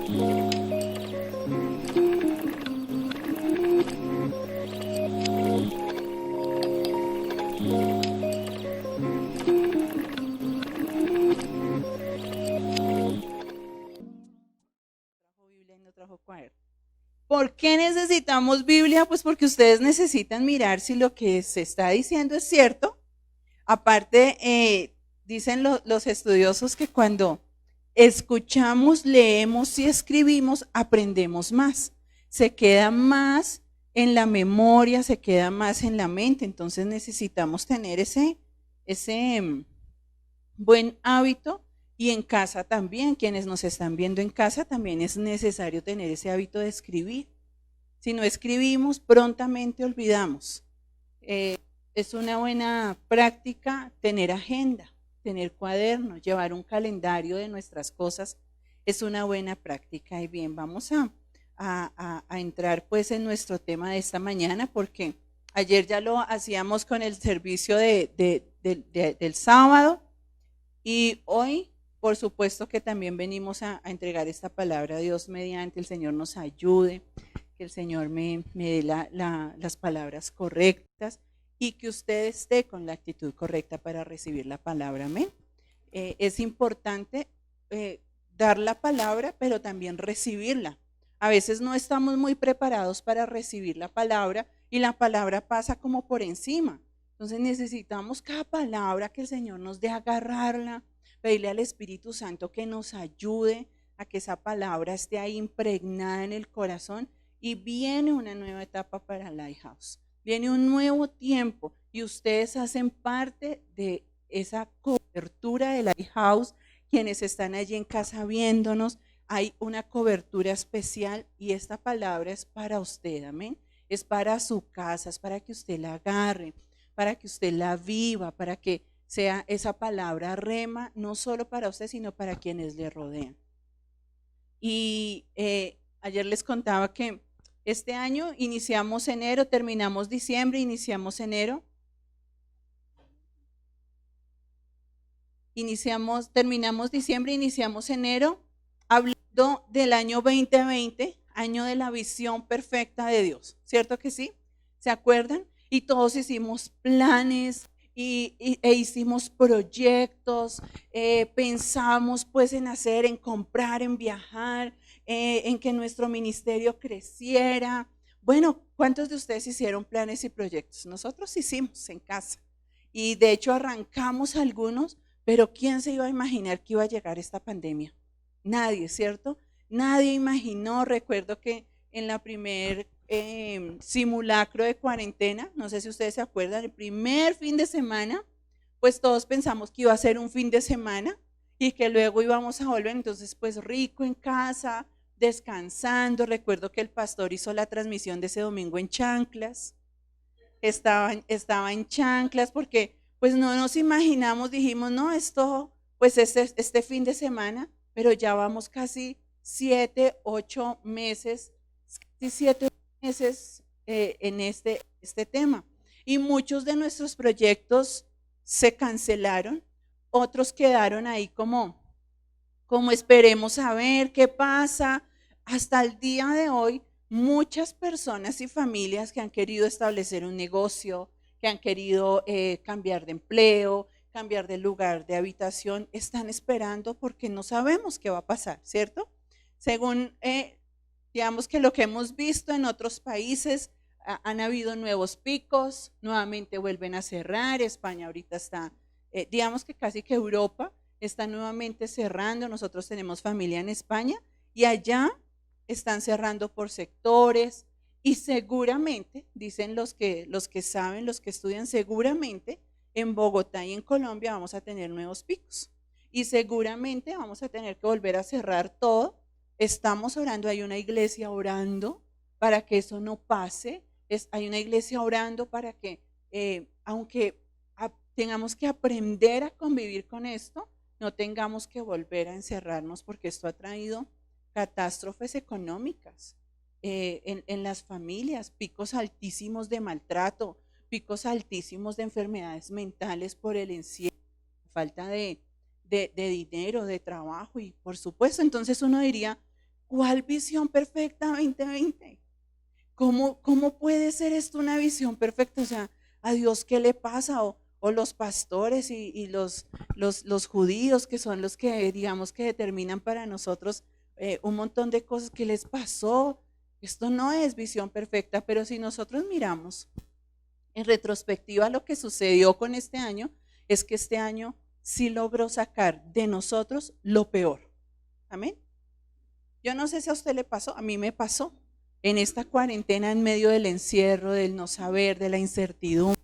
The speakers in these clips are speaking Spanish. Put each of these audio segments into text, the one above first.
Trajo Biblia y no trajo cuaderno. ¿Por qué necesitamos Biblia? Pues porque ustedes necesitan mirar si lo que se está diciendo es cierto. Aparte, dicen los estudiosos que cuando escuchamos, leemos y escribimos, aprendemos más. Se queda más en la memoria, se queda más en la mente. Entonces necesitamos tener ese buen hábito, y en casa también, quienes nos están viendo en casa, también es necesario tener ese hábito de escribir. Si no escribimos, prontamente olvidamos. Eh, es una buena práctica tener agenda, tener cuaderno, llevar un calendario de nuestras cosas. Es una buena práctica. Y bien, vamos a entrar pues en nuestro tema de esta mañana, porque ayer ya lo hacíamos con el servicio del sábado, y hoy, por supuesto que también venimos a entregar esta palabra a Dios mediante. El Señor nos ayude, que el Señor me dé las palabras correctas y que usted esté con la actitud correcta para recibir la palabra. Amén. Es importante dar la palabra, pero también recibirla. A veces no estamos muy preparados para recibir la palabra y la palabra pasa como por encima. Entonces necesitamos cada palabra que el Señor nos dé agarrarla, pedirle al Espíritu Santo que nos ayude a que esa palabra esté ahí impregnada en el corazón. Y viene una nueva etapa para Lighthouse, viene un nuevo tiempo y ustedes hacen parte de esa cobertura de Lighthouse. Quienes están allí en casa viéndonos, hay una cobertura especial y esta palabra es para usted, amén. Es para su casa, es para que usted la agarre, para que usted la viva, para que sea esa palabra rema, no solo para usted, sino para quienes le rodean. Y ayer les contaba que este año iniciamos enero, terminamos diciembre, iniciamos enero. Terminamos diciembre, iniciamos enero, hablando del año 2020, año de la visión perfecta de Dios, ¿cierto que sí? ¿Se acuerdan? Y todos hicimos planes e hicimos proyectos, pensamos pues en hacer, en comprar, en viajar, en que nuestro ministerio creciera. Bueno, ¿cuántos de ustedes hicieron planes y proyectos? Nosotros hicimos en casa y de hecho arrancamos algunos, pero ¿quién se iba a imaginar que iba a llegar esta pandemia? Nadie, ¿cierto? Nadie imaginó. Recuerdo que en la primer simulacro de cuarentena, no sé si ustedes se acuerdan, el primer fin de semana, pues todos pensamos que iba a ser un fin de semana y que luego íbamos a volver, entonces pues rico en casa, descansando. Recuerdo que el pastor hizo la transmisión de ese domingo en chanclas, estaba en chanclas porque pues no nos imaginamos, dijimos, no, esto, pues este fin de semana, pero ya vamos casi 7, 8 meses, casi 7 meses en este tema. Y muchos de nuestros proyectos se cancelaron, otros quedaron ahí como esperemos a ver qué pasa. Hasta el día de hoy, muchas personas y familias que han querido establecer un negocio, que han querido cambiar de empleo, cambiar de lugar de habitación, están esperando porque no sabemos qué va a pasar, ¿cierto? Según, digamos que lo que hemos visto en otros países, han habido nuevos picos, nuevamente vuelven a cerrar. España ahorita está, digamos que casi que Europa está nuevamente cerrando. Nosotros tenemos familia en España y allá están cerrando por sectores y seguramente, dicen los que saben, los que estudian, seguramente en Bogotá y en Colombia vamos a tener nuevos picos y seguramente vamos a tener que volver a cerrar todo. Estamos orando, hay una iglesia orando para que eso no pase. Hay una iglesia orando para que, aunque tengamos que aprender a convivir con esto, no tengamos que volver a encerrarnos, porque esto ha traído catástrofes económicas en las familias, picos altísimos de maltrato, picos altísimos de enfermedades mentales por el encierro, falta de dinero, de trabajo y por supuesto, entonces uno diría, ¿Cuál visión perfecta 2020? ¿Cómo puede ser esto una visión perfecta? O sea, ¿a Dios qué le pasa? O los pastores y los judíos, que son los que, digamos, que determinan para nosotros un montón de cosas que les pasó. Esto no es visión perfecta, pero si nosotros miramos en retrospectiva lo que sucedió con este año, es que este año sí logró sacar de nosotros lo peor. Amén. Yo no sé si a usted le pasó, a mí me pasó. En esta cuarentena, en medio del encierro, del no saber, de la incertidumbre,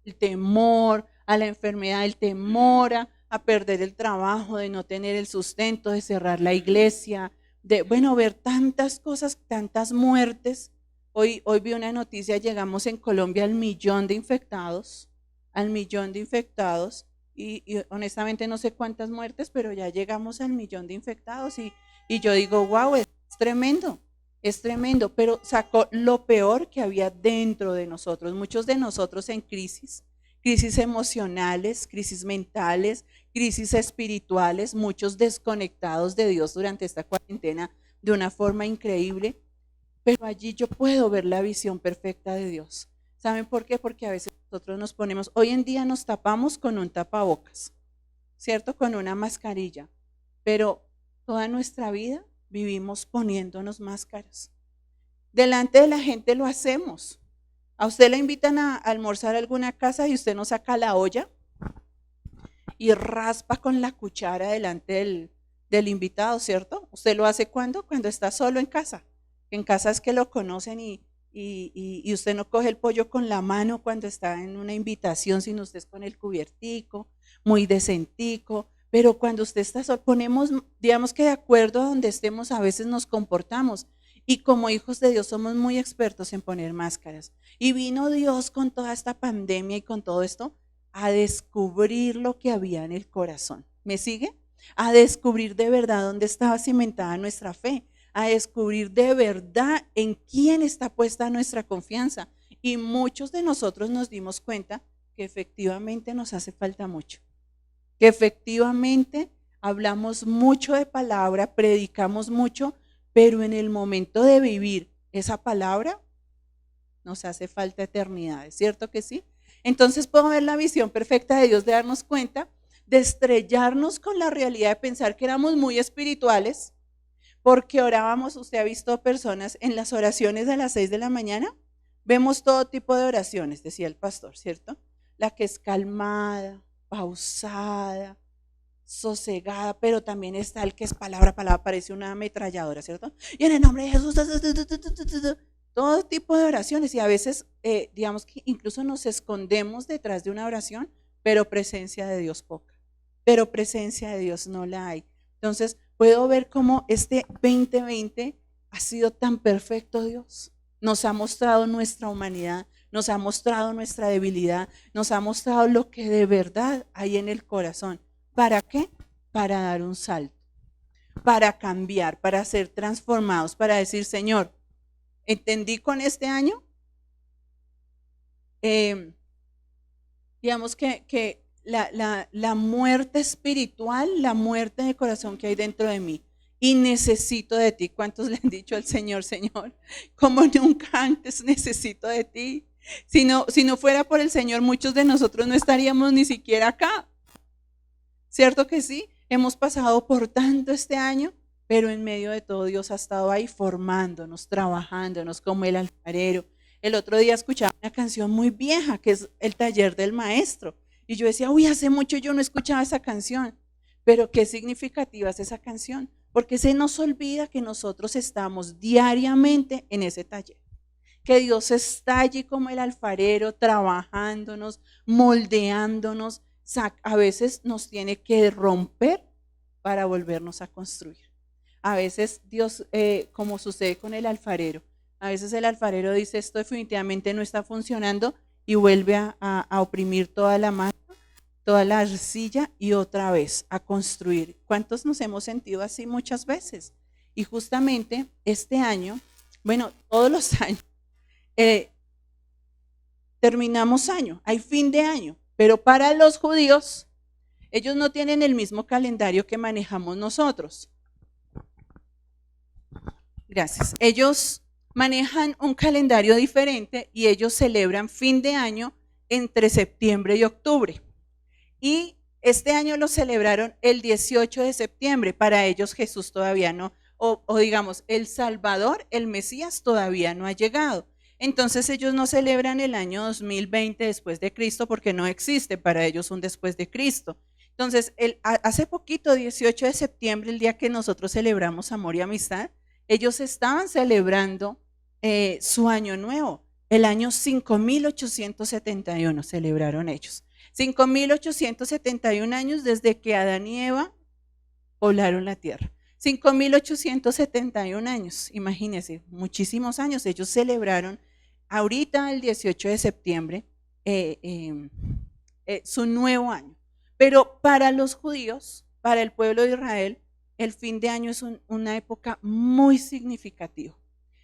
el temor a la enfermedad, el temor a perder el trabajo, de no tener el sustento, de cerrar la iglesia, de, bueno, ver tantas cosas, tantas muertes. Hoy vi una noticia, llegamos en Colombia al millón de infectados, y honestamente no sé cuántas muertes, pero ya llegamos al millón de infectados, y yo digo, wow, es tremendo, pero sacó lo peor que había dentro de nosotros, muchos de nosotros en crisis emocionales, crisis mentales, crisis espirituales, muchos desconectados de Dios durante esta cuarentena de una forma increíble, pero allí yo puedo ver la visión perfecta de Dios. ¿Saben por qué? Porque a veces nosotros nos ponemos, hoy en día nos tapamos con un tapabocas, ¿cierto? Con una mascarilla, pero toda nuestra vida vivimos poniéndonos máscaras. Delante de la gente lo hacemos. A usted le invitan a almorzar a alguna casa y usted no saca la olla y raspa con la cuchara delante del invitado, ¿cierto? ¿Usted lo hace cuando? Cuando está solo en casa. En casa es que lo conocen y usted no coge el pollo con la mano cuando está en una invitación, sino usted es con el cubiertico, muy decentico. Pero cuando usted está solo, ponemos, digamos que de acuerdo a donde estemos, a veces nos comportamos. Y como hijos de Dios somos muy expertos en poner máscaras. Y vino Dios con toda esta pandemia y con todo esto a descubrir lo que había en el corazón. ¿Me sigue? A descubrir de verdad dónde estaba cimentada nuestra fe, a descubrir de verdad en quién está puesta nuestra confianza. Y muchos de nosotros nos dimos cuenta que efectivamente nos hace falta mucho, que efectivamente hablamos mucho de palabra, predicamos mucho, pero en el momento de vivir esa palabra nos hace falta eternidad, ¿es cierto que sí? Entonces puedo ver la visión perfecta de Dios, de darnos cuenta, de estrellarnos con la realidad de pensar que éramos muy espirituales, porque orábamos. Usted ha visto personas en las oraciones de las 6 de la mañana, vemos todo tipo de oraciones, decía el pastor, ¿cierto? La que es calmada, pausada, sosegada, pero también está el que es palabra, palabra, parece una ametralladora, ¿cierto? Y en el nombre de Jesús, todo tipo de oraciones, y a veces, digamos que incluso nos escondemos detrás de una oración, pero presencia de Dios poca, pero presencia de Dios no la hay. Entonces, puedo ver cómo este 2020 ha sido tan perfecto Dios. Nos ha mostrado nuestra humanidad, nos ha mostrado nuestra debilidad, nos ha mostrado lo que de verdad hay en el corazón. ¿Para qué? Para dar un salto, para cambiar, para ser transformados, para decir, Señor, entendí con este año, digamos que la muerte espiritual, la muerte de corazón que hay dentro de mí, y necesito de ti. ¿Cuántos le han dicho al Señor, Señor, como nunca antes necesito de ti? Si no fuera por el Señor, muchos de nosotros no estaríamos ni siquiera acá. ¿Cierto que sí? Hemos pasado por tanto este año, pero en medio de todo Dios ha estado ahí formándonos, trabajándonos como el alfarero. El otro día escuchaba una canción muy vieja que es El Taller del Maestro. Y yo decía, uy, hace mucho yo no escuchaba esa canción. Pero qué significativa es esa canción, porque se nos olvida que nosotros estamos diariamente en ese taller. Que Dios está allí como el alfarero, trabajándonos, moldeándonos. A veces nos tiene que romper para volvernos a construir. A veces Dios, como sucede con el alfarero, a veces el alfarero dice, esto definitivamente no está funcionando, y vuelve a oprimir toda la masa, toda la arcilla, y otra vez a construir. ¿Cuántos nos hemos sentido así muchas veces? Y justamente este año, bueno, todos los años, eh, terminamos año, hay fin de año, pero para los judíos, ellos no tienen el mismo calendario que manejamos nosotros. Gracias. Ellos manejan un calendario diferente y ellos celebran fin de año entre septiembre y octubre. Y este año lo celebraron el 18 de septiembre. Para ellos Jesús todavía no, o digamos, el Salvador, el Mesías todavía no ha llegado. Entonces ellos no celebran el año 2020 después de Cristo porque no existe para ellos un después de Cristo. Entonces, hace poquito, 18 de septiembre, el día que nosotros celebramos amor y amistad, ellos estaban celebrando su año nuevo. El año 5871 celebraron ellos. 5871 años desde que Adán y Eva poblaron la tierra. 5871 años, imagínense, muchísimos años. Ellos celebraron ahorita el 18 de septiembre su nuevo año. Pero para los judíos, para el pueblo de Israel, el fin de año es una época muy significativa.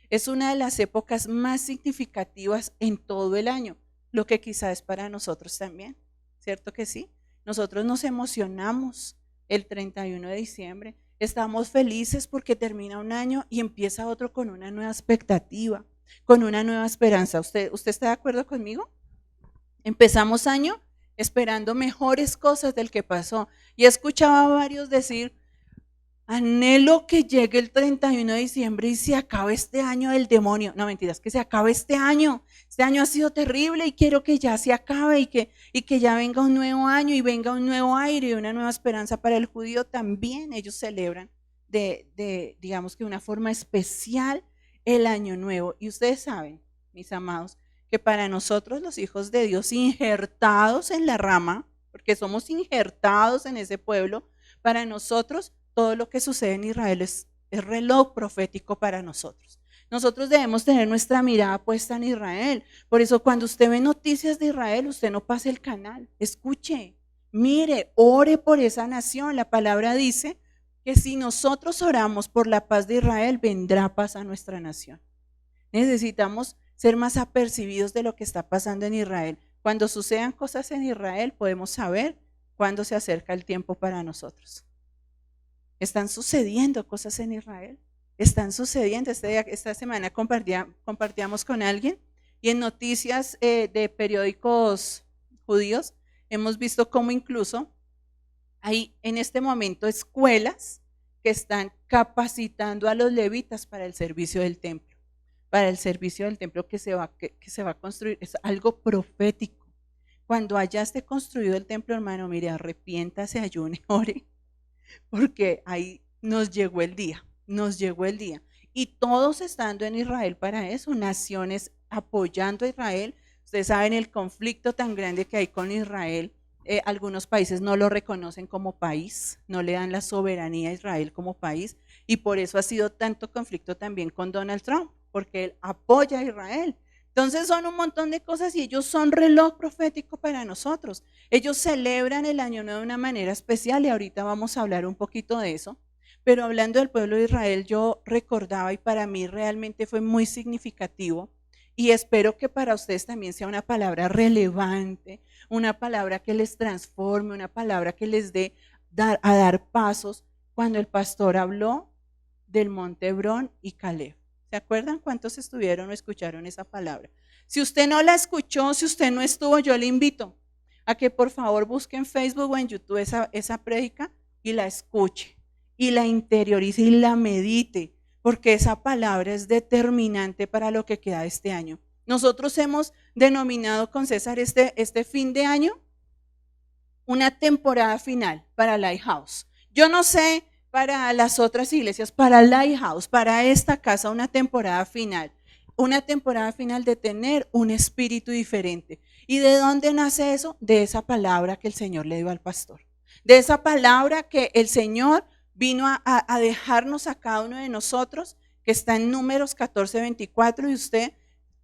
Es una de las épocas más significativas en todo el año, lo que quizás es para nosotros también, ¿cierto que sí? Nosotros nos emocionamos el 31 de diciembre, estamos felices porque termina un año y empieza otro con una nueva expectativa, con una nueva esperanza. ¿Usted está de acuerdo conmigo? Empezamos año esperando mejores cosas del que pasó. Y escuchaba a varios decir, anhelo que llegue el 31 de diciembre y se acabe este año del demonio. No, mentiras, que se acabe este año. Este año ha sido terrible y quiero que ya se acabe y que ya venga un nuevo año y venga un nuevo aire y una nueva esperanza para el judío también. Ellos celebran digamos que una forma especial el año nuevo. Y ustedes saben, mis amados, que para nosotros los hijos de Dios injertados en la rama, porque somos injertados en ese pueblo, para nosotros todo lo que sucede en Israel es reloj profético para nosotros. Nosotros debemos tener nuestra mirada puesta en Israel. Por eso cuando usted ve noticias de Israel, usted no pase el canal, escuche, mire, ore por esa nación. La palabra dice que si nosotros oramos por la paz de Israel, vendrá paz a nuestra nación. Necesitamos ser más apercibidos de lo que está pasando en Israel. Cuando sucedan cosas en Israel, podemos saber cuándo se acerca el tiempo para nosotros. Están sucediendo cosas en Israel. Están sucediendo. Esta semana compartíamos con alguien y en noticias de periódicos judíos hemos visto cómo incluso hay en este momento escuelas que están capacitando a los levitas para el servicio del templo. Para el servicio del templo que se va a construir. Es algo profético. Cuando allá esté construido el templo, hermano, mire, arrepiéntase, ayune, ore, porque ahí nos llegó el día. Y todos estando en Israel para eso, naciones apoyando a Israel. Ustedes saben el conflicto tan grande que hay con Israel. Algunos países no lo reconocen como país, no le dan la soberanía a Israel como país, y por eso ha sido tanto conflicto también con Donald Trump, porque él apoya a Israel. Entonces son un montón de cosas y ellos son reloj profético para nosotros. Ellos celebran el año nuevo de una manera especial y ahorita vamos a hablar un poquito de eso. Pero hablando del pueblo de Israel, yo recordaba y para mí realmente fue muy significativo y espero que para ustedes también sea una palabra relevante, una palabra que les transforme, una palabra que les dé a dar pasos cuando el pastor habló del monte Hebrón y Caleb. ¿Se acuerdan cuántos estuvieron o escucharon esa palabra? Si usted no la escuchó, si usted no estuvo, yo le invito a que por favor busque en Facebook o en YouTube esa prédica y la escuche y la interiorice y la medite, porque esa palabra es determinante para lo que queda este año. Nosotros hemos denominado con César este fin de año una temporada final para Lighthouse. Yo no sé para las otras iglesias, para Lighthouse, para esta casa, una temporada final de tener un espíritu diferente. ¿Y de dónde nace eso? De esa palabra que el Señor le dio al pastor, de esa palabra que el Señor vino a dejarnos a cada uno de nosotros, que está en Números 14:24, y usted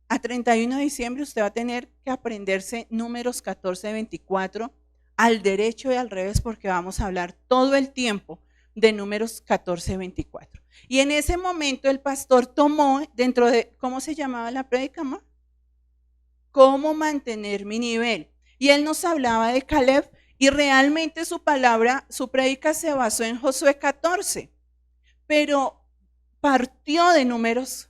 a 31 de diciembre usted va a tener que aprenderse Números 14:24 al derecho y al revés, porque vamos a hablar todo el tiempo de Números 14:24. Y en ese momento el pastor tomó dentro de, ¿cómo se llamaba la prédica, amor? ¿Cómo mantener mi nivel? Y él nos hablaba de Caleb y realmente su prédica se basó en Josué 14. Pero partió de números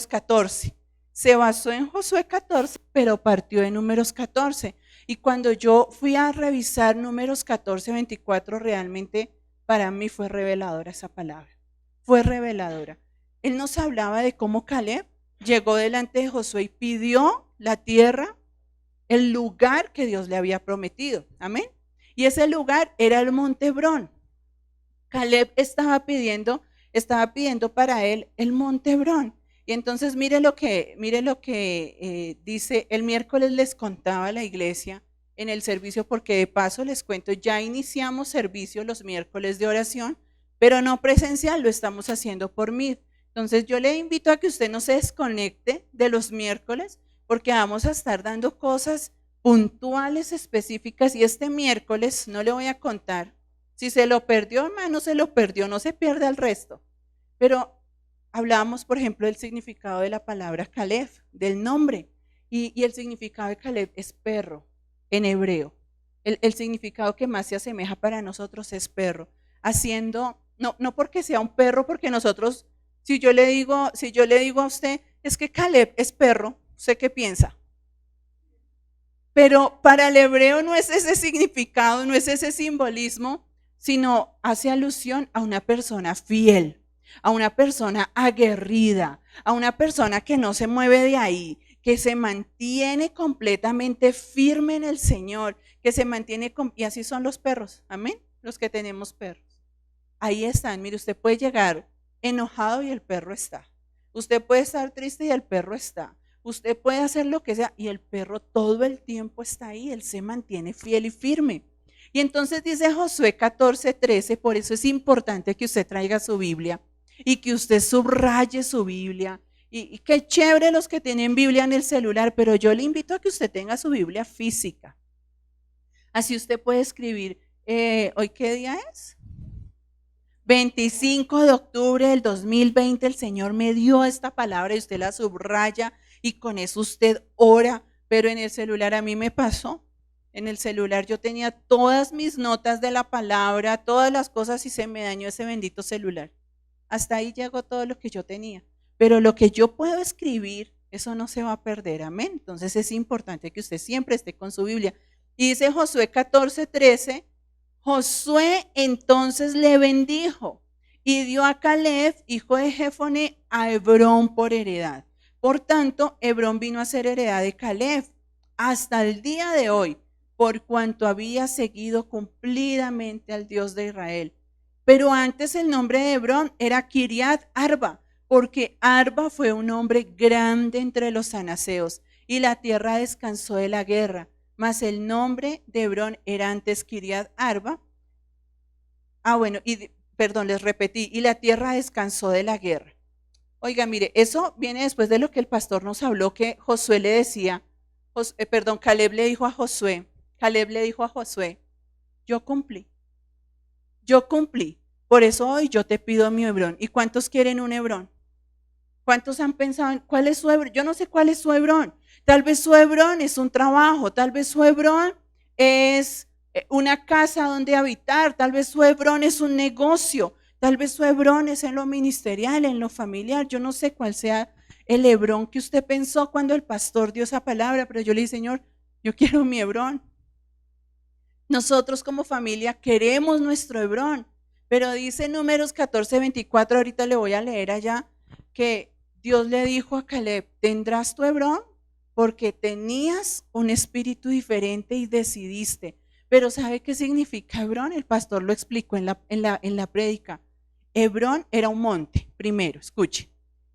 14. Se basó en Josué 14, pero partió de números 14. Y cuando yo fui a revisar números 14, 24, realmente para mí fue reveladora esa palabra. Fue reveladora. Él nos hablaba de cómo Caleb llegó delante de Josué y pidió la tierra, el lugar que Dios le había prometido. Amén. Y ese lugar era el monte Hebrón. Caleb estaba pidiendo para él el monte Hebrón. Y entonces mire lo que dice, el miércoles les contaba a la iglesia en el servicio, porque de paso les cuento, ya iniciamos servicio los miércoles de oración, pero no presencial, lo estamos haciendo por Meet. Entonces yo le invito a que usted no se desconecte de los miércoles, porque vamos a estar dando cosas puntuales, específicas, y este miércoles no le voy a contar. Si se lo perdió, hermano, se lo perdió, no se pierda el resto. Pero hablábamos, por ejemplo, del significado de la palabra Caleb, del nombre. Y el significado de Caleb es perro en hebreo. El significado que más se asemeja para nosotros es perro. Haciendo, no porque sea un perro, porque nosotros, si yo le digo a usted, es que Caleb es perro, ¿usted qué piensa? Pero para el hebreo no es ese significado, no es ese simbolismo, sino hace alusión a una persona fiel, a una persona aguerrida, a una persona que no se mueve de ahí, que se mantiene completamente firme en el Señor, que se mantiene, y así son los perros, amén, los que tenemos perros. Ahí están, mire, usted puede llegar enojado y el perro está. Usted puede estar triste y el perro está. Usted puede hacer lo que sea y el perro todo el tiempo está ahí, él se mantiene fiel y firme. Y entonces dice Josué 14:13, por eso es importante que usted traiga su Biblia y que usted subraye su Biblia. Y qué chévere los que tienen Biblia en el celular, pero yo le invito a que usted tenga su Biblia física. Así usted puede escribir, ¿hoy qué día es? 25 de octubre del 2020, el Señor me dio esta palabra y usted la subraya y con eso usted ora, pero en el celular a mí me pasó. En el celular yo tenía todas mis notas de la palabra, todas las cosas y se me dañó ese bendito celular. Hasta ahí llegó todo lo que yo tenía. Pero lo que yo puedo escribir, eso no se va a perder, amén. Entonces es importante que usted siempre esté con su Biblia. Y dice Josué 14:13, Josué entonces le bendijo y dio a Caleb, hijo de Jefone, a Hebrón por heredad. Por tanto, Hebrón vino a ser heredad de Caleb hasta el día de hoy, por cuanto había seguido cumplidamente al Dios de Israel. Pero antes el nombre de Hebrón era Kiriat Arba, porque Arba fue un hombre grande entre los anaseos, y la tierra descansó de la guerra. Mas el nombre de Hebrón era antes Kiriat Arba. Les repetí, y la tierra descansó de la guerra. Oiga, mire, eso viene después de lo que el pastor nos habló, que Josué le decía, Caleb le dijo a Josué, yo cumplí. Por eso hoy yo te pido mi Hebrón. ¿Y cuántos quieren un Hebrón? ¿Cuántos han pensado en cuál es su Hebrón? Yo no sé cuál es su Hebrón. Tal vez su Hebrón es un trabajo, tal vez su Hebrón es una casa donde habitar, tal vez su Hebrón es un negocio, tal vez su Hebrón es en lo ministerial, en lo familiar. Yo no sé cuál sea el Hebrón que usted pensó cuando el pastor dio esa palabra, pero yo le dije, Señor, yo quiero mi Hebrón. Nosotros como familia queremos nuestro Hebrón, pero dice Números 14:24, ahorita le voy a leer allá, que Dios le dijo a Caleb, ¿tendrás tu Hebrón? Porque tenías un espíritu diferente y decidiste. Pero ¿sabe qué significa Hebrón? El pastor lo explicó en la prédica. Hebrón era un monte, primero, escuche.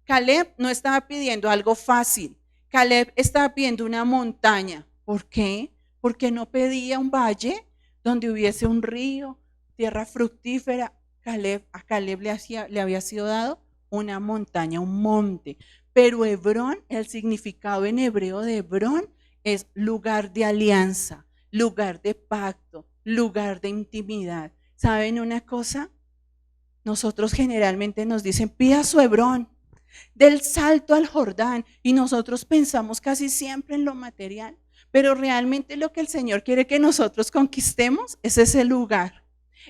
Caleb no estaba pidiendo algo fácil. Caleb estaba pidiendo una montaña. ¿Por qué? Porque no pedía un valle donde hubiese un río, tierra fructífera. A Caleb le había sido dado una montaña, un monte. Pero Hebrón, el significado en hebreo de Hebrón es lugar de alianza, lugar de pacto, lugar de intimidad. ¿Saben una cosa? Nosotros generalmente nos dicen, pida su Hebrón, del salto al Jordán, y nosotros pensamos casi siempre en lo material, pero realmente lo que el Señor quiere que nosotros conquistemos es ese lugar.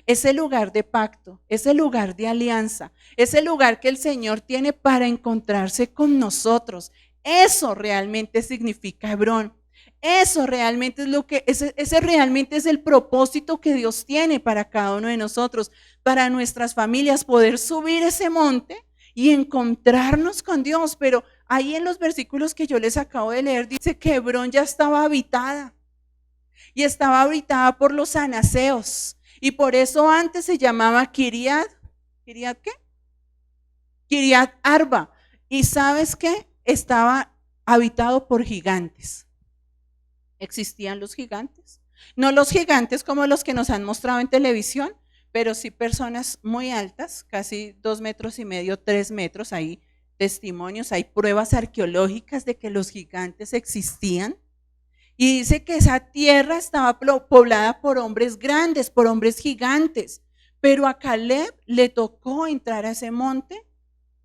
ese lugar de pacto, ese lugar de alianza, ese lugar que el Señor tiene para encontrarse con nosotros. Eso realmente significa Hebrón. Eso realmente es lo que, ese realmente es el propósito que Dios tiene para cada uno de nosotros, para nuestras familias, poder subir ese monte y encontrarnos con Dios. Pero ahí en los versículos que yo les acabo de leer, dice que Hebrón ya estaba habitada y estaba habitada por los anaseos. Y por eso antes se llamaba Kiriat ¿qué? Kiriat Arba. Y ¿sabes qué? Estaba habitado por gigantes. Existían los gigantes. No los gigantes como los que nos han mostrado en televisión, pero sí personas muy altas, casi 2,5 metros, 3 metros. Hay testimonios, hay pruebas arqueológicas de que los gigantes existían. Y dice que esa tierra estaba poblada por hombres grandes, por hombres gigantes. Pero a Caleb le tocó entrar a ese monte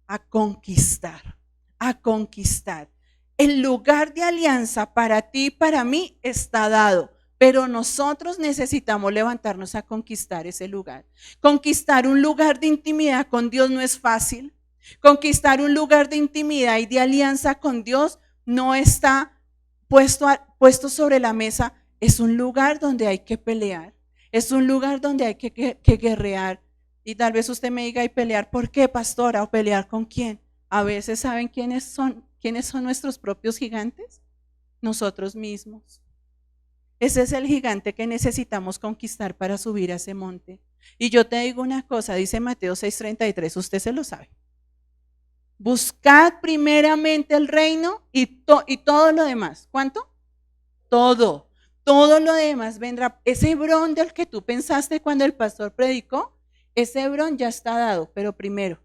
a conquistar, a conquistar. El lugar de alianza para ti y para mí está dado, pero nosotros necesitamos levantarnos a conquistar ese lugar. Conquistar un lugar de intimidad con Dios no es fácil. Conquistar un lugar de intimidad y de alianza con Dios no está puesto sobre la mesa. Es un lugar donde hay que pelear. Es un lugar donde hay que guerrear. Y tal vez usted me diga, ¿y pelear por qué, pastora? ¿O pelear con quién? A veces, ¿saben quiénes son nuestros propios gigantes? Nosotros mismos. Ese es el gigante que necesitamos conquistar para subir a ese monte. Y yo te digo una cosa, dice Mateo 6:33, usted se lo sabe. Buscad primeramente el reino y todo lo demás. ¿Cuánto? Todo. Todo lo demás vendrá. Ese Hebrón del que tú pensaste cuando el pastor predicó, ese Hebrón ya está dado, pero primero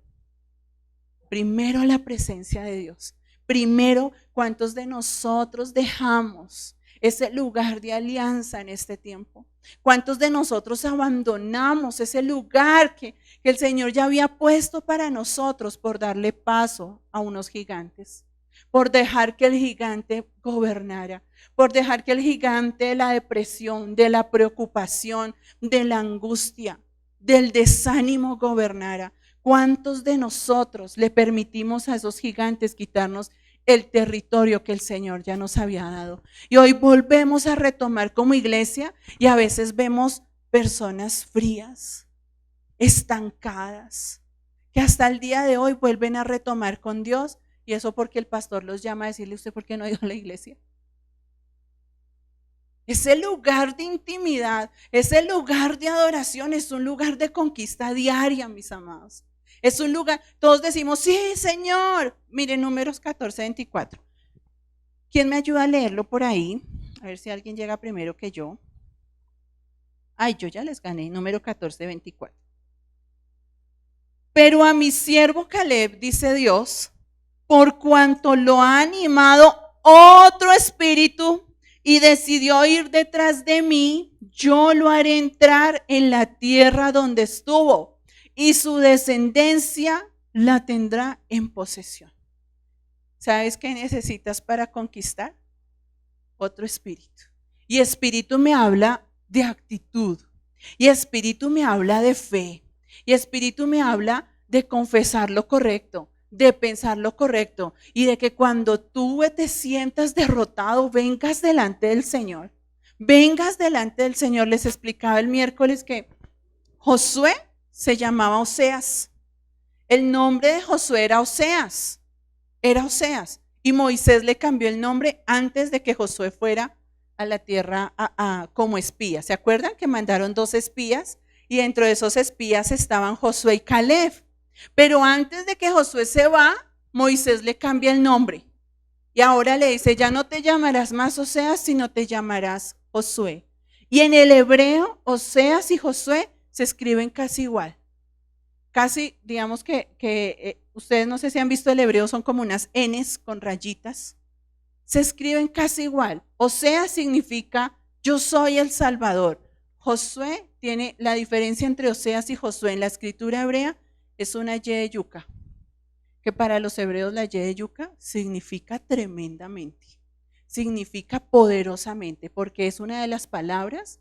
la presencia de Dios. Primero, ¿cuántos de nosotros dejamos ese lugar de alianza en este tiempo? ¿Cuántos de nosotros abandonamos ese lugar que el Señor ya había puesto para nosotros por darle paso a unos gigantes? Por dejar que el gigante gobernara, por dejar que el gigante de la depresión, de la preocupación, de la angustia, del desánimo gobernara. ¿Cuántos de nosotros le permitimos a esos gigantes quitarnos el territorio que el Señor ya nos había dado? Y hoy volvemos a retomar como iglesia y a veces vemos personas frías, estancadas, que hasta el día de hoy vuelven a retomar con Dios. Y eso porque el pastor los llama a decirle, ¿usted por qué no ha ido a la iglesia? Ese lugar de intimidad, ese lugar de adoración es un lugar de conquista diaria, mis amados. Es un lugar, todos decimos, sí, Señor. Miren, Números 14:24. ¿Quién me ayuda a leerlo por ahí? A ver si alguien llega primero que yo. Ay, yo ya les gané, Número 14:24. Pero a mi siervo Caleb, dice Dios, por cuanto lo ha animado otro espíritu y decidió ir detrás de mí, yo lo haré entrar en la tierra donde estuvo y su descendencia la tendrá en posesión. ¿Sabes qué necesitas para conquistar? Otro espíritu. Y espíritu me habla de actitud. Y espíritu me habla de fe. Y espíritu me habla de confesar lo correcto, de pensar lo correcto y de que cuando tú te sientas derrotado, vengas delante del Señor. Vengas delante del Señor. Les explicaba el miércoles que Josué se llamaba Oseas. El nombre de Josué era Oseas. Era Oseas. Y Moisés le cambió el nombre antes de que Josué fuera a la tierra como espía. ¿Se acuerdan que mandaron 2 espías? Y dentro de esos espías estaban Josué y Caleb. Pero antes de que Josué se va, Moisés le cambia el nombre. Y ahora le dice, ya no te llamarás más Oseas, sino te llamarás Josué. Y en el hebreo, Oseas y Josué se escriben casi igual. Casi, digamos que ustedes no sé si han visto el hebreo, son como unas N's con rayitas. Se escriben casi igual. Oseas significa yo soy el Salvador. Josué tiene la diferencia entre Oseas y Josué en la escritura hebrea, es una Y de yuca, que para los hebreos la Y de yuca significa tremendamente, significa poderosamente, porque es una de las palabras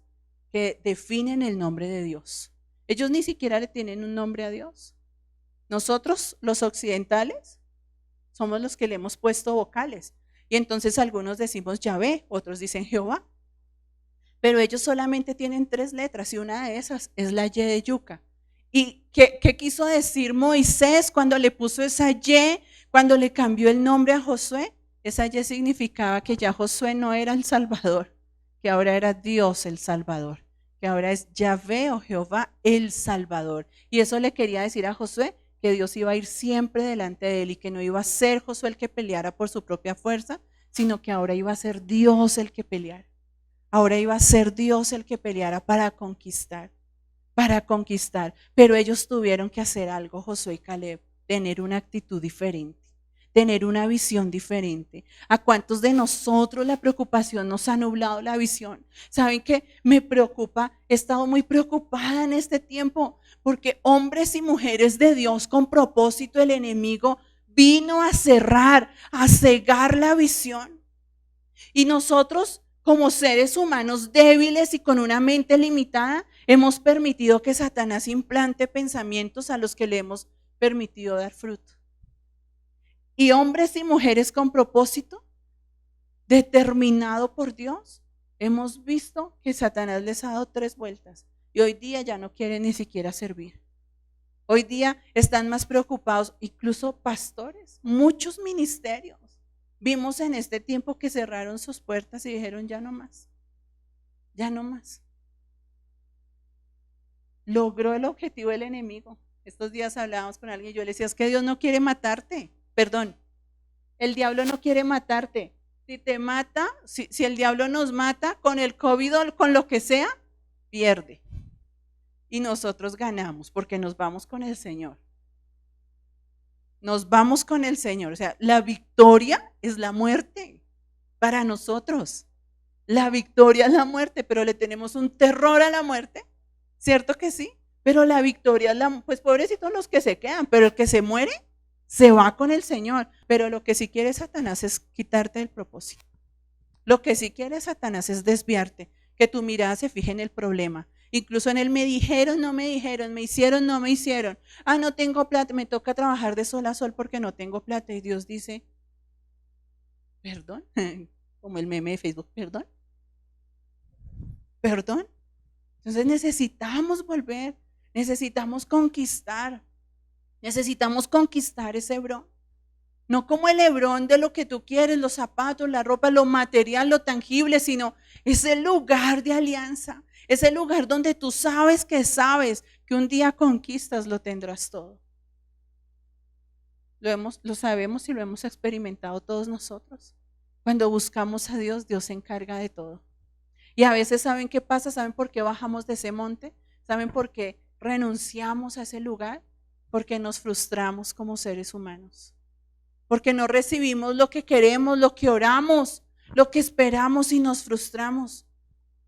que definen el nombre de Dios. Ellos ni siquiera le tienen un nombre a Dios. Nosotros, los occidentales, somos los que le hemos puesto vocales. Y entonces algunos decimos Yahvé, otros dicen Jehová. Pero ellos solamente tienen 3 letras y una de esas es la Y de yuca. ¿Y qué quiso decir Moisés cuando le puso esa Y, cuando le cambió el nombre a Josué? Esa Y significaba que ya Josué no era el Salvador, que ahora era Dios el Salvador, que ahora es Yahvé o Jehová el Salvador. Y eso le quería decir a Josué, que Dios iba a ir siempre delante de él y que no iba a ser Josué el que peleara por su propia fuerza, sino que ahora iba a ser Dios el que peleara. Ahora iba a ser Dios el que peleara para conquistar. Pero ellos tuvieron que hacer algo, Josué y Caleb, tener una actitud diferente, tener una visión diferente. ¿A cuántos de nosotros la preocupación nos ha nublado la visión? ¿Saben qué? Me preocupa, he estado muy preocupada en este tiempo, porque hombres y mujeres de Dios con propósito, el enemigo vino a cerrar, a cegar la visión. Y nosotros, como seres humanos débiles y con una mente limitada, hemos permitido que Satanás implante pensamientos a los que le hemos permitido dar fruto. Y hombres y mujeres con propósito, determinado por Dios, hemos visto que Satanás les ha dado 3 vueltas. Y hoy día ya no quieren ni siquiera servir. Hoy día están más preocupados, incluso pastores, muchos ministerios. Vimos en este tiempo que cerraron sus puertas y dijeron ya no más, ya no más. Logró el objetivo del enemigo. Estos días hablábamos con alguien y yo le decía, es que Dios no quiere matarte, perdón, el diablo no quiere matarte. Si te mata, si el diablo nos mata con el COVID o con lo que sea, pierde. Y nosotros ganamos porque nos vamos con el Señor. Nos vamos con el Señor. O sea, la victoria es la muerte para nosotros. La victoria es la muerte, pero le tenemos un terror a la muerte. ¿Cierto que sí? Pero la victoria es pues pobrecitos los que se quedan, pero el que se muere se va con el Señor. Pero lo que sí quiere Satanás es quitarte el propósito. Lo que sí quiere Satanás es desviarte, que tu mirada se fije en el problema. Incluso en el me dijeron, no me dijeron, me hicieron, no me hicieron. Ah, no tengo plata, me toca trabajar de sol a sol porque no tengo plata. Y Dios dice, perdón, como el meme de Facebook, perdón. Perdón. Entonces necesitamos volver, necesitamos conquistar ese Hebrón. No como el Hebrón de lo que tú quieres, los zapatos, la ropa, lo material, lo tangible, sino ese lugar de alianza, ese lugar donde tú sabes que un día conquistas, lo tendrás todo. Lo sabemos y lo hemos experimentado todos nosotros. Cuando buscamos a Dios, Dios se encarga de todo. Y a veces, ¿saben qué pasa? ¿Saben por qué bajamos de ese monte? ¿Saben por qué renunciamos a ese lugar? Porque nos frustramos como seres humanos. Porque no recibimos lo que queremos, lo que oramos, lo que esperamos y nos frustramos.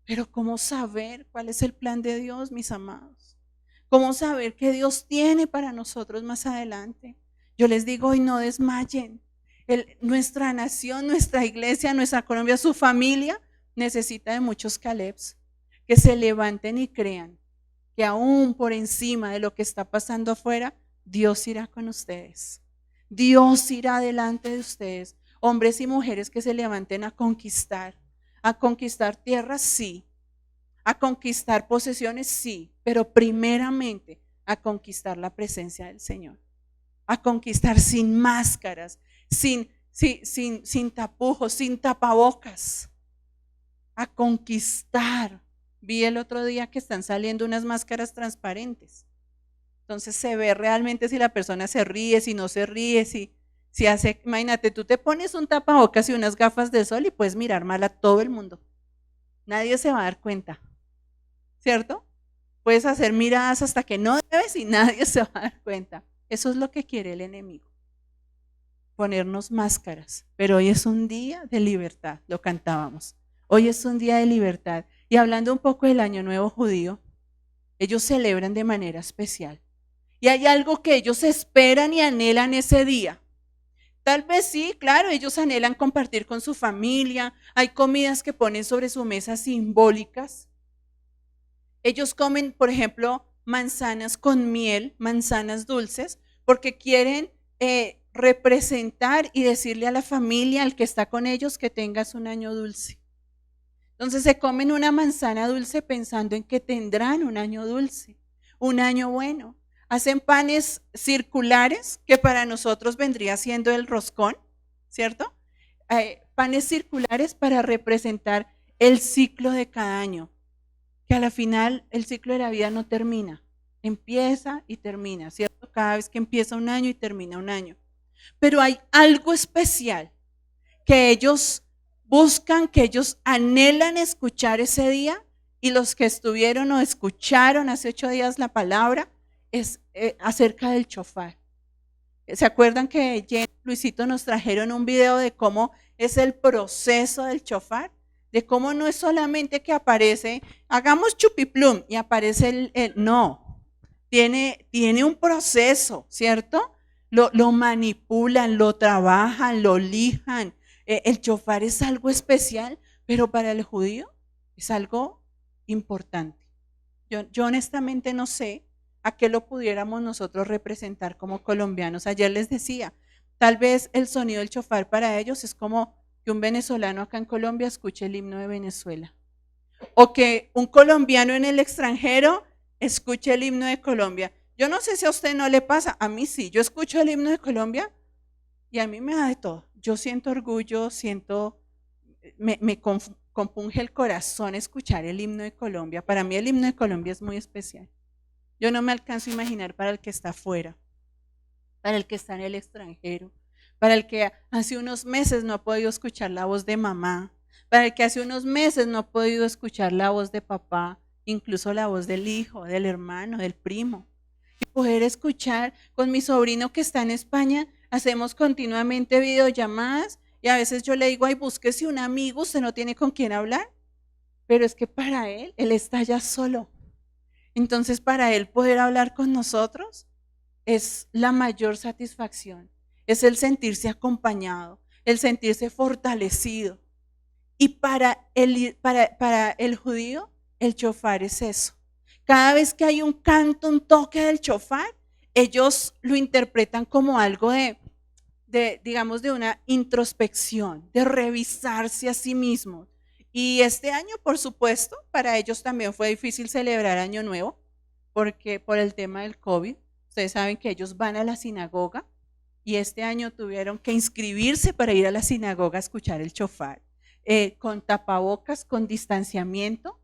Pero ¿cómo saber cuál es el plan de Dios, mis amados? ¿Cómo saber qué Dios tiene para nosotros más adelante? Yo les digo hoy, no desmayen. Nuestra nación, nuestra iglesia, nuestra Colombia, su familia necesita de muchos Calebs que se levanten y crean que aún por encima de lo que está pasando afuera, Dios irá con ustedes. Dios irá delante de ustedes. Hombres y mujeres que se levanten a conquistar tierras, sí, a conquistar posesiones, sí, pero primeramente a conquistar la presencia del Señor, a conquistar sin máscaras, sin tapujos, sin tapabocas, a conquistar. Vi el otro día que están saliendo unas máscaras transparentes. Entonces se ve realmente si la persona se ríe, si no se ríe, si hace, imagínate, tú te pones un tapabocas y unas gafas de sol y puedes mirar mal a todo el mundo. Nadie se va a dar cuenta, ¿cierto? Puedes hacer miradas hasta que no debes y nadie se va a dar cuenta. Eso es lo que quiere el enemigo, ponernos máscaras. Pero hoy es un día de libertad, lo cantábamos. Hoy es un día de libertad. Y hablando un poco del Año Nuevo Judío, ellos celebran de manera especial. Y hay algo que ellos esperan y anhelan ese día. Tal vez sí, claro, ellos anhelan compartir con su familia. Hay comidas que ponen sobre su mesa simbólicas. Ellos comen, por ejemplo, manzanas con miel, manzanas dulces, porque quieren representar y decirle a la familia, al que está con ellos, que tengas un año dulce. Entonces se comen una manzana dulce pensando en que tendrán un año dulce, un año bueno. Hacen panes circulares, que para nosotros vendría siendo el roscón, ¿cierto? Panes circulares para representar el ciclo de cada año, que a la final el ciclo de la vida no termina, empieza y termina, ¿cierto? Cada vez que empieza un año y termina un año. Pero hay algo especial que ellos buscan, que ellos anhelan escuchar ese día, y los que estuvieron o escucharon hace 8 días la palabra es acerca del chofar. ¿Se acuerdan que Jen y Luisito nos trajeron un video de cómo es el proceso del chofar? De cómo no es solamente que aparece, hagamos chupiplum y aparece no, tiene un proceso, ¿cierto? Lo manipulan, lo trabajan, lo lijan. El chofar es algo especial, pero para el judío es algo importante. Yo honestamente no sé a qué lo pudiéramos nosotros representar como colombianos. Ayer les decía, tal vez el sonido del chofar para ellos es como que un venezolano acá en Colombia escuche el himno de Venezuela, o que un colombiano en el extranjero escuche el himno de Colombia. Yo no sé si a usted no le pasa, a mí sí, yo escucho el himno de Colombia y a mí me da de todo. Yo siento orgullo, me compunge el corazón escuchar el himno de Colombia. Para mí el himno de Colombia es muy especial. Yo no me alcanzo a imaginar para el que está afuera, para el que está en el extranjero, para el que hace unos meses no ha podido escuchar la voz de mamá, para el que hace unos meses no ha podido escuchar la voz de papá, incluso la voz del hijo, del hermano, del primo. Y poder escuchar con mi sobrino que está en España, hacemos continuamente videollamadas y a veces yo le digo, ay, búsquese un amigo, usted no tiene con quién hablar, pero es que para él está ya solo. Entonces, para él poder hablar con nosotros es la mayor satisfacción, es el sentirse acompañado, el sentirse fortalecido. Y para el judío, el chofar es eso. Cada vez que hay un canto, un toque del chofar, ellos lo interpretan como algo digamos, de una introspección, de revisarse a sí mismos. Y este año, por supuesto, para ellos también fue difícil celebrar Año Nuevo, porque por el tema del COVID, ustedes saben que ellos van a la sinagoga y este año tuvieron que inscribirse para ir a la sinagoga a escuchar el chofar, con tapabocas, con distanciamiento,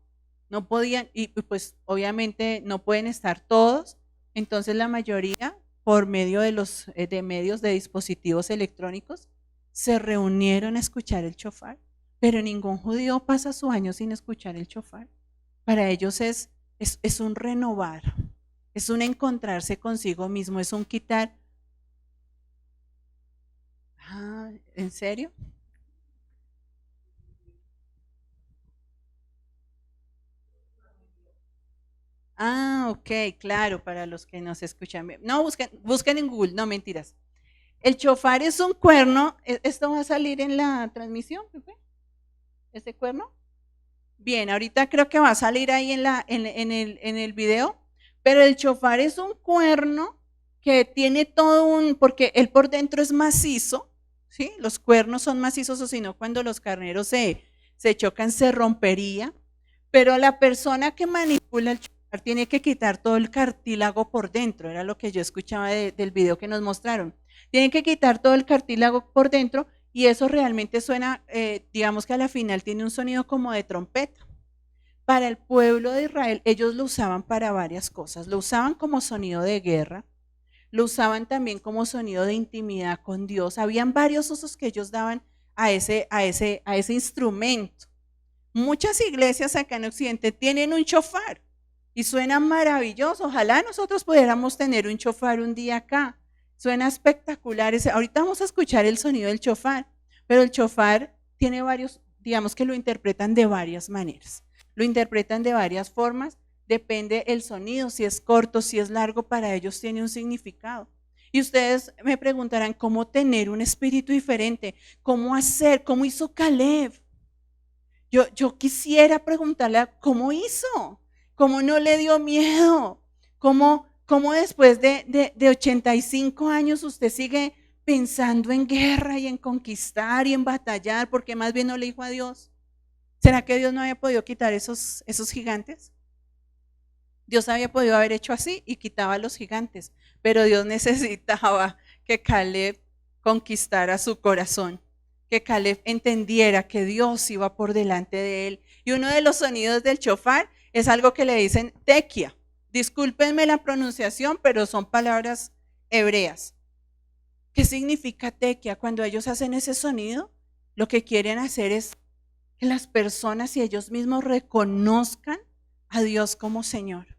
no podían, y pues obviamente no pueden estar todos, entonces la mayoría, por medio de los de medios de dispositivos electrónicos, se reunieron a escuchar el chofar, pero ningún judío pasa su año sin escuchar el chofar. Para ellos es un renovar, es un encontrarse consigo mismo, es un quitar. Ah, ¿en serio? Ah, ok, claro, para los que nos escuchan. No, busquen en Google, no mentiras. El chofar es un cuerno. ¿Esto va a salir en la transmisión, Pepe? ¿Este cuerno? Bien, ahorita creo que va a salir ahí en el video. Pero el chofar es un cuerno que tiene todo porque él por dentro es macizo, ¿sí? Los cuernos son macizos, o si no, cuando los carneros se chocan se rompería. Pero la persona que manipula el chofar tiene que quitar todo el cartílago por dentro, era lo que yo escuchaba del video que nos mostraron. Tienen que quitar todo el cartílago por dentro y eso realmente suena, digamos que a la final tiene un sonido como de trompeta. Para el pueblo de Israel, ellos lo usaban para varias cosas. Lo usaban como sonido de guerra, lo usaban también como sonido de intimidad con Dios. Habían varios usos que ellos daban a ese instrumento. Muchas iglesias acá en Occidente tienen un chofar y suena maravilloso. Ojalá nosotros pudiéramos tener un chofar un día acá. Suena espectacular. Ahorita vamos a escuchar el sonido del chofar, pero el chofar tiene varios, digamos que lo interpretan de varias maneras. Lo interpretan de varias formas, depende el sonido, si es corto, si es largo, para ellos tiene un significado. Y ustedes me preguntarán cómo tener un espíritu diferente, cómo hacer, cómo hizo Caleb. Yo quisiera preguntarle cómo hizo, cómo no le dio miedo, ¿Cómo después de 85 años usted sigue pensando en guerra y en conquistar y en batallar? Porque más bien no le dijo a Dios. ¿Será que Dios no había podido quitar esos gigantes? Dios había podido haber hecho así y quitaba a los gigantes, pero Dios necesitaba que Caleb conquistara su corazón, que Caleb entendiera que Dios iba por delante de él. Y uno de los sonidos del shofar es algo que le dicen tequia. Discúlpenme la pronunciación, pero son palabras hebreas. ¿Qué significa tequia? Cuando ellos hacen ese sonido, lo que quieren hacer es que las personas y ellos mismos reconozcan a Dios como Señor.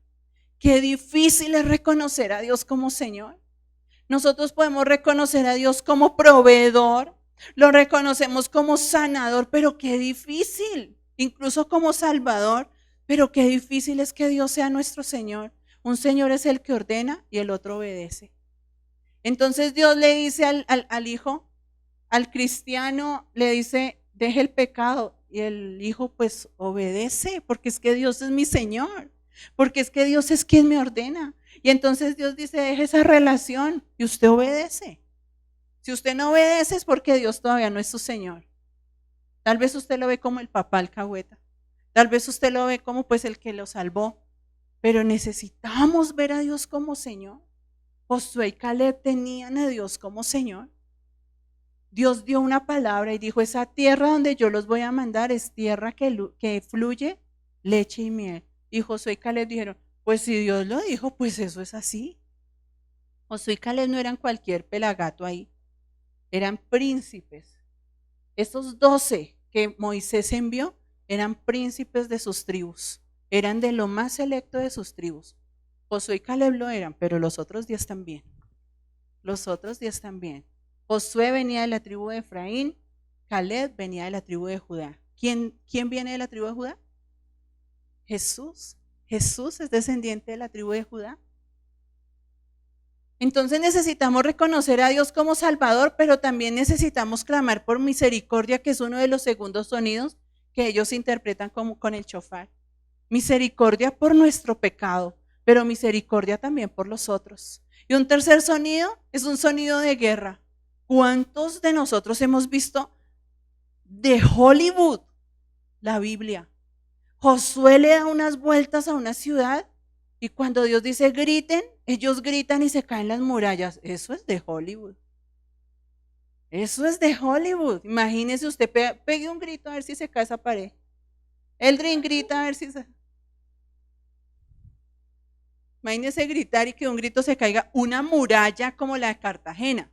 Qué difícil es reconocer a Dios como Señor. Nosotros podemos reconocer a Dios como proveedor, lo reconocemos como sanador, pero qué difícil, incluso como salvador, pero qué difícil es que Dios sea nuestro Señor. Un Señor es el que ordena y el otro obedece. Entonces Dios le dice al hijo, al cristiano, le dice, deje el pecado. Y el hijo pues obedece, porque es que Dios es mi Señor, porque es que Dios es quien me ordena. Y entonces Dios dice, deje esa relación y usted obedece. Si usted no obedece es porque Dios todavía no es su Señor. Tal vez usted lo ve como el papá alcahueta. Tal vez usted lo ve como pues el que lo salvó. Pero necesitamos ver a Dios como Señor. Josué y Caleb tenían a Dios como Señor. Dios dio una palabra y dijo, esa tierra donde yo los voy a mandar es tierra que fluye leche y miel. Y Josué y Caleb dijeron, pues si Dios lo dijo, pues eso es así. Josué y Caleb no eran cualquier pelagato ahí, eran príncipes. Estos 12 que Moisés envió eran príncipes de sus tribus, eran de lo más selecto de sus tribus. Josué y Caleb lo eran, pero los otros 10 también. Los otros 10 también. Josué venía de la tribu de Efraín, Caleb venía de la tribu de Judá. ¿Quién viene de la tribu de Judá? Jesús. Jesús es descendiente de la tribu de Judá. Entonces necesitamos reconocer a Dios como Salvador, pero también necesitamos clamar por misericordia, que es uno de los segundos sonidos que ellos interpretan con el shofar. Misericordia por nuestro pecado, pero misericordia también por los otros. Y un tercer sonido es un sonido de guerra. ¿Cuántos de nosotros hemos visto de Hollywood la Biblia? Josué le da unas vueltas a una ciudad y cuando Dios dice griten, ellos gritan y se caen las murallas. Eso es de Hollywood. Eso es de Hollywood. Imagínese usted, pegue un grito a ver si se cae esa pared. Eldrin grita a ver si se... Imagínese gritar y que un grito se caiga una muralla como la de Cartagena.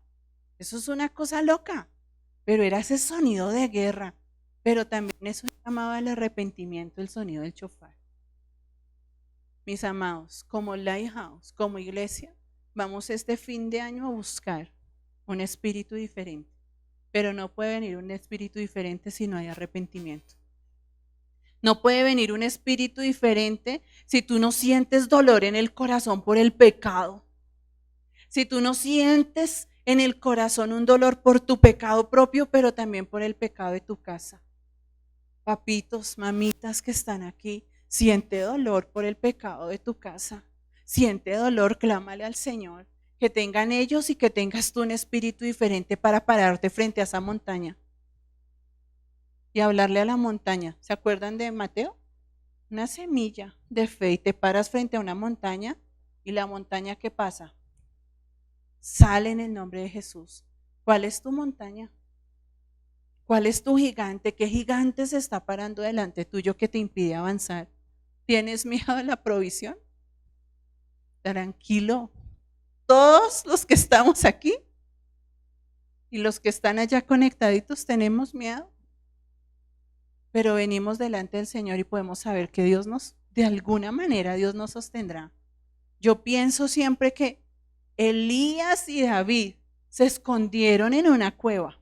Eso es una cosa loca. Pero era ese sonido de guerra. Pero también eso llamaba al arrepentimiento, el sonido del shofar. Mis amados, como Lighthouse, como iglesia, vamos este fin de año a buscar un espíritu diferente. Pero no puede venir un espíritu diferente si no hay arrepentimiento. No puede venir un espíritu diferente si tú no sientes dolor en el corazón por el pecado. Si tú no sientes en el corazón un dolor por tu pecado propio, pero también por el pecado de tu casa. Papitos, mamitas que están aquí, siente dolor por el pecado de tu casa. Siente dolor, clámale al Señor. Que tengan ellos y que tengas tú un espíritu diferente para pararte frente a esa montaña. Y hablarle a la montaña. ¿Se acuerdan de Mateo? Una semilla de fe y te paras frente a una montaña y la montaña, ¿qué pasa? Sale en el nombre de Jesús. ¿Cuál es tu montaña? ¿Cuál es tu gigante? ¿Qué gigante se está parando delante tuyo que te impide avanzar? ¿Tienes miedo de la provisión? Tranquilo. Todos los que estamos aquí y los que están allá conectaditos tenemos miedo. Pero venimos delante del Señor y podemos saber que Dios de alguna manera, Dios nos sostendrá. Yo pienso siempre que Elías y David se escondieron en una cueva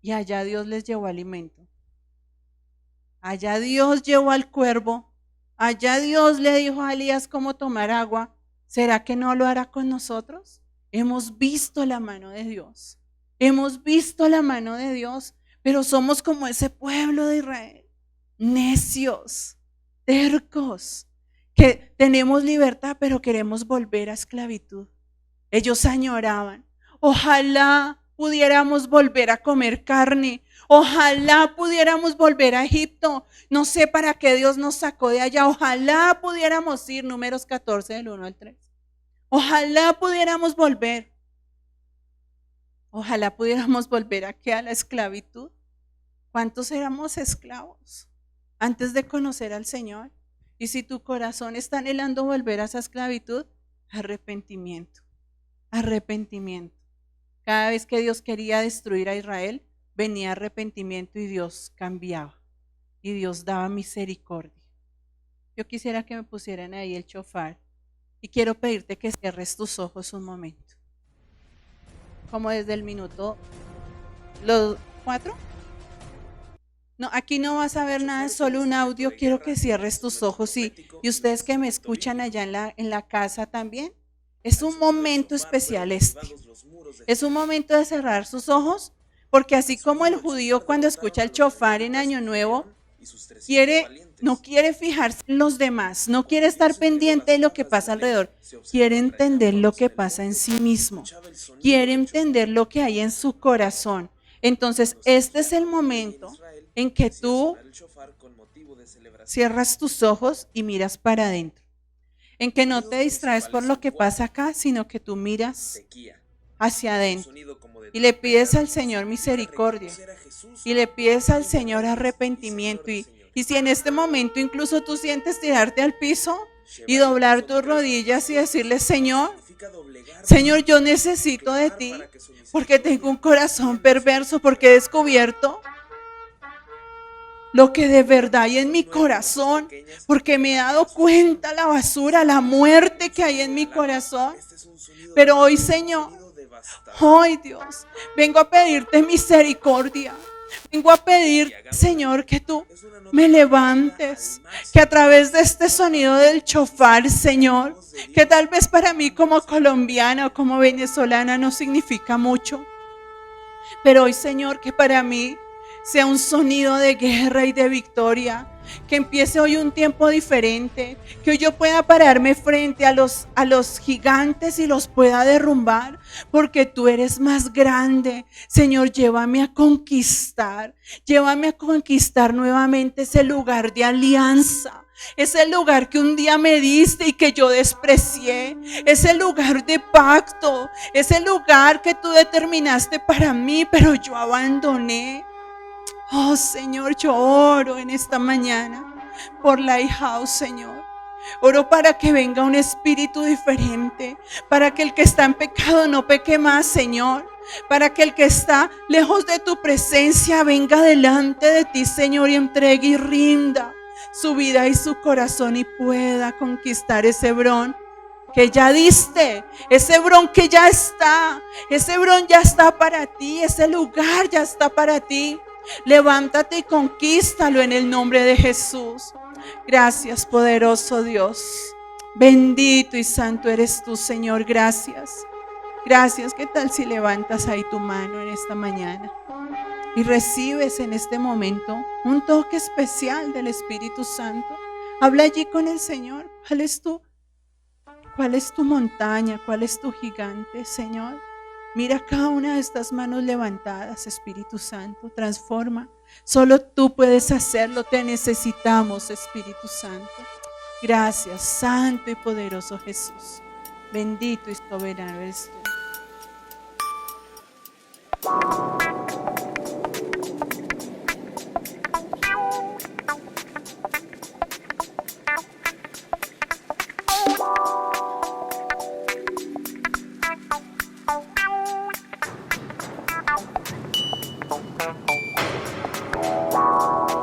y allá Dios les llevó alimento. Allá Dios llevó al cuervo, allá Dios le dijo a Elías cómo tomar agua. ¿Será que no lo hará con nosotros? Hemos visto la mano de Dios, hemos visto la mano de Dios. Pero somos como ese pueblo de Israel, necios, tercos, que tenemos libertad, pero queremos volver a esclavitud. Ellos añoraban, ojalá pudiéramos volver a comer carne, ojalá pudiéramos volver a Egipto, no sé para qué Dios nos sacó de allá, ojalá pudiéramos ir, Números 14 del 1 al 3, ojalá pudiéramos volver, ojalá pudiéramos volver aquí a la esclavitud. ¿Cuántos éramos esclavos antes de conocer al Señor? Y si tu corazón está anhelando volver a esa esclavitud, arrepentimiento, arrepentimiento. Cada vez que Dios quería destruir a Israel, venía arrepentimiento y Dios cambiaba. Y Dios daba misericordia. Yo quisiera que me pusieran ahí el shofar. Y quiero pedirte que cierres tus ojos un momento. Como desde el minuto, ¿los 4? No, aquí no vas a ver nada, es solo un audio. Quiero que cierres tus ojos y ustedes que me escuchan allá en la casa también. Es un momento especial este. Es un momento de cerrar sus ojos, porque así como el judío cuando escucha el shofar en Año Nuevo, no quiere fijarse en los demás, no quiere estar pendiente de lo que pasa alrededor, quiere entender lo que pasa en sí mismo, quiere entender lo que hay en su corazón. Entonces, este es el momento en que tú cierras tus ojos y miras para adentro, en que no te distraes por lo que pasa acá, sino que tú miras hacia adentro y le pides al Señor misericordia y le pides al Señor arrepentimiento y si en este momento incluso tú sientes tirarte al piso y doblar tus rodillas y decirle, Señor, yo necesito de ti porque tengo un corazón perverso, porque he descubierto lo que de verdad hay en mi corazón, porque me he dado cuenta la basura, la muerte que hay en mi corazón. Pero hoy, Señor, hoy, Dios, vengo a pedirte misericordia. Vengo a pedir, Señor, que tú me levantes, que a través de este sonido del shofar, Señor, que tal vez para mí como colombiana o como venezolana no significa mucho, pero hoy, Señor, que para mí sea un sonido de guerra y de victoria, que empiece hoy un tiempo diferente, que hoy yo pueda pararme frente a los gigantes y los pueda derrumbar, porque tú eres más grande. Señor, llévame a conquistar nuevamente ese lugar de alianza, ese lugar que un día me diste y que yo desprecié, ese lugar de pacto, ese lugar que tú determinaste para mí, pero yo abandoné. Oh, Señor, yo oro en esta mañana por Lighthouse, Señor. Oro para que venga un espíritu diferente, para que el que está en pecado no peque más, Señor. Para que el que está lejos de tu presencia venga delante de ti, Señor, y entregue y rinda su vida y su corazón y pueda conquistar ese Hebrón que ya diste, ese Hebrón que ya está, ese Hebrón ya está para ti, ese lugar ya está para ti. Levántate y conquístalo en el nombre de Jesús. Gracias, poderoso Dios. Bendito y santo eres tú, Señor. Gracias. Gracias. ¿Qué tal si levantas ahí tu mano en esta mañana y recibes en este momento un toque especial del Espíritu Santo? Habla allí con el Señor. ¿Cuál es tu montaña? ¿Cuál es tu gigante, Señor? Mira cada una de estas manos levantadas, Espíritu Santo, transforma. Solo tú puedes hacerlo, te necesitamos, Espíritu Santo. Gracias, Santo y poderoso Jesús. Bendito y soberano eres tú.